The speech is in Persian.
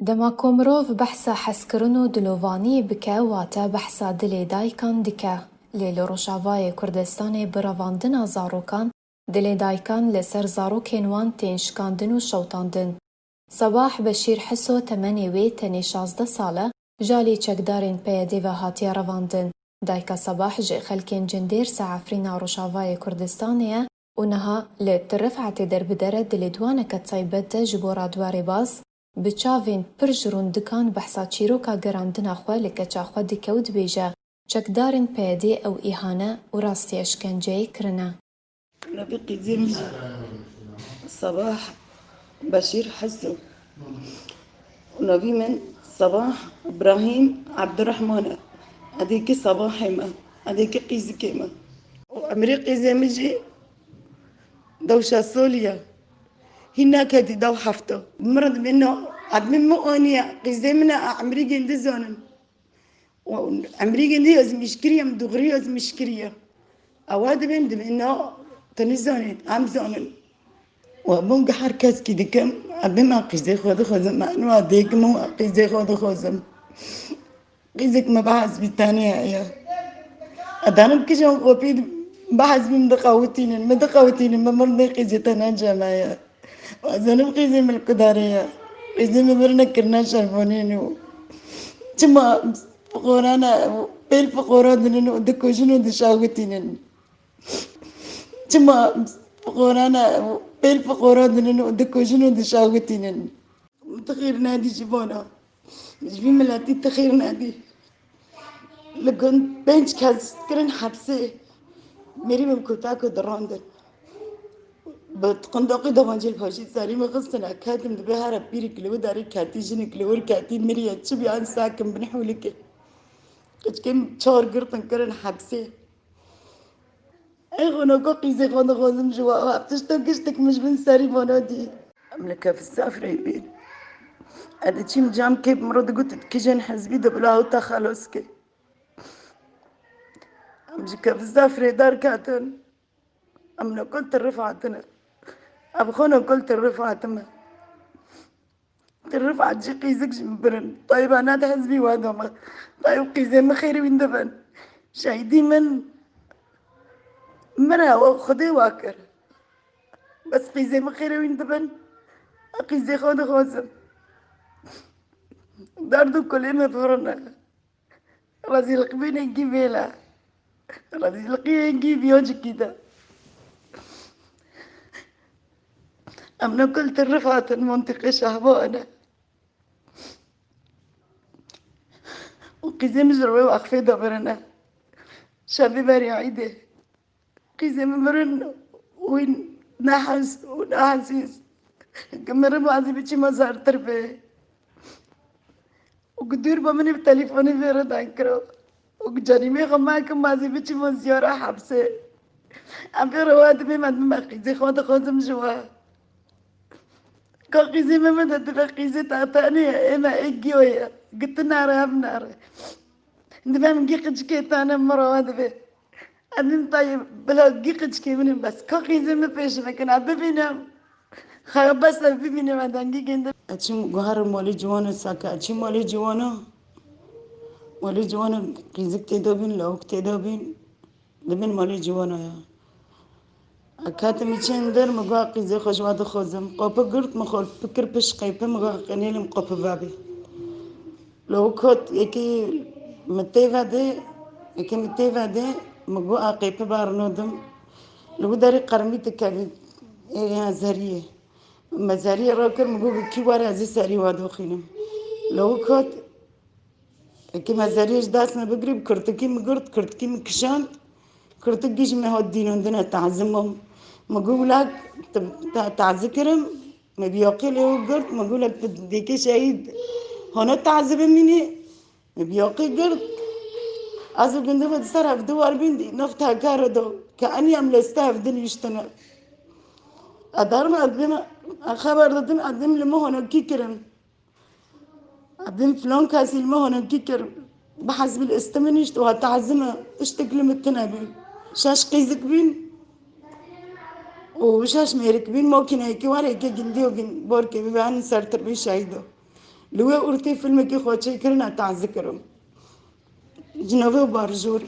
دما کۆمرۆڤ بەحسا حەزکردن و دلۆڤانی بکە واتە بەحسا dilê daykan dike. Lê li Rojavayê Kurdistanê bi revandina zarokan, dilê daykan li ser zarokên wan tên şikandin û şewtandin. Sabah Beşîr Hiso temenê wê tenê 16 sal e, ji alî çekdarên PYD ve hatiye revandin. Dayka Sabah ji xelkên cindêr Seefrîna Rojavayê Kurdistanê ye û niha li Tirrifetê derbidere dilê dwaneke taybet de ji bo radwarê baz, bi çavên pir ji rûn dikan behsa çîroka gerandina xwe li keça xwe dike û dibêje çekdarên PYD ew îhane û rastî eşkenceyê kirine. نبي قديم صباح بشير حسو ونبي من صباح إبراهيم عبد الرحمن هذيك صباح ما هذيك قيزك ما وأمريكا زي مجي دوشة سوريا هناك هدي دو حفتو مرض منه عدم مؤنية قيزي منا أمريكا دي زونن وأمريكا دي از مشكرية مدغرية از مشكرية أواد بند منه تنزونين عم زونن وبونج حركز كده كم أبما قيزي خود خوزم أنو أديك مو قيزي خود خوزم قيزك ما بحث بالتانية يا أدانم كشون قبيد بحث بمدقاوتين ما مرضي قيزي تناجا معايا وأزانم قيزي من القدارية قيزي مبرنا كرنا شرفونينو تما فقورانا بيل فقورات دنو دكوشنو دشاوتين تما فقورانا بيل فقورات دنو دكوشنو دشاوتين تخير نادي جبونا مش في ملاتي تخير نادي لكن بنش كاز كرن حبسي ميري ممكوتاكو دراندن بتقندقي دبانجي الفاشي ساري مغسنا كاتم دبهارة بيري كلو داري كاتي جنك لور كاتي مريا تشبي عن ساكن بنحولك قد كم شهر قرطن كرن حبسي اي غنو قيزي غنو غازم جوا بتشتو كشتك مش بن ساري منادي املكها في السافرة يبين هذا تشيم جام كيف مرض قلت كيجن حزبي دبلا وتا خلاصك امجيكا في السافرة دار كاتن امنا قلت الرفعتنا ابخونا قلت الرفعتما الرفعت جي قيزك جنبرن طيب انا حزبي وادما طيب قيزي ما خيري وين دبن شاهدي من مرا خدي واكر بس قيزي ما خيري وين دبن قيزي خود خوزم داردو كلنا فرنا رازي القبين نجيب يلا رازي القبين نجيب يوجك كده أمنا قلت الرفعة المنطقة شهبانة وقيزي مجروي وأخفي دبرنا شابي باري عيدة قيزي مبرن وين نحس ونحسيس كمرة بعضي بيجي مزار تربي وقدير بمني بتليفوني بيرد عنكرو وجاني غماكم بعضي بيجي مزيارة حبسة أم في رواد بمن ما قيزي خود خودم جوا قيزي ما مدد قيزي تعطاني إما إجيويا قلت نارا بنارا عندما مجيقش كيت أنا مرواد به أنا طيب بلا جيقش كي من بس قيزي ما فيش لكن أبينا خير بس أبينا ما دنجي كندا أشوم جوهر مولي جوانا ساكا أشوم مولي جوانا قيزك تدابين لوك تدابين دبين مولي جوانا يا أكاتم يشندر مقاقي زي خشوات خوزم قوبا قرط مخول فكر بش قيبا مقاقي قنيلم قوبا بابي لو كنت يكي متيفا دي مقاقي قيبا بارنودم لو داري قرمي تكالي إيه زارية ما زارية راكر مقاقي كي وارا زي ساري وادو خينم لو كنت يكي ما زاريش داسنا بقريب كرتكي مقرط كرتكي مكشاند كرتكيش ما هو الدين عندنا تعزمهم مقولك تعذكرم ما بيوقي له قرط مقولك بديك شهيد هنا تعذب مني ما بيوقي قرط أزو قندو بتصرف دوار بندي نفتها كاردو كأني عمل استهف دل يشتنا أدار ما أقدم خبر ردم أقدم لما هنا كيكرم أقدم فلان كاسي لما هنا كيكرم بحسب الاستمنيشت وهتعزمها اشتكلم التنابي شاش قيزك بين وشاش ميرك بين ممكن هيك وارا هيك جندي وجن بوركي بيبان سرتر بيشايدو لوی ارتی فیلم که خواچه کرنا تعزی کرم جنوه و بارجور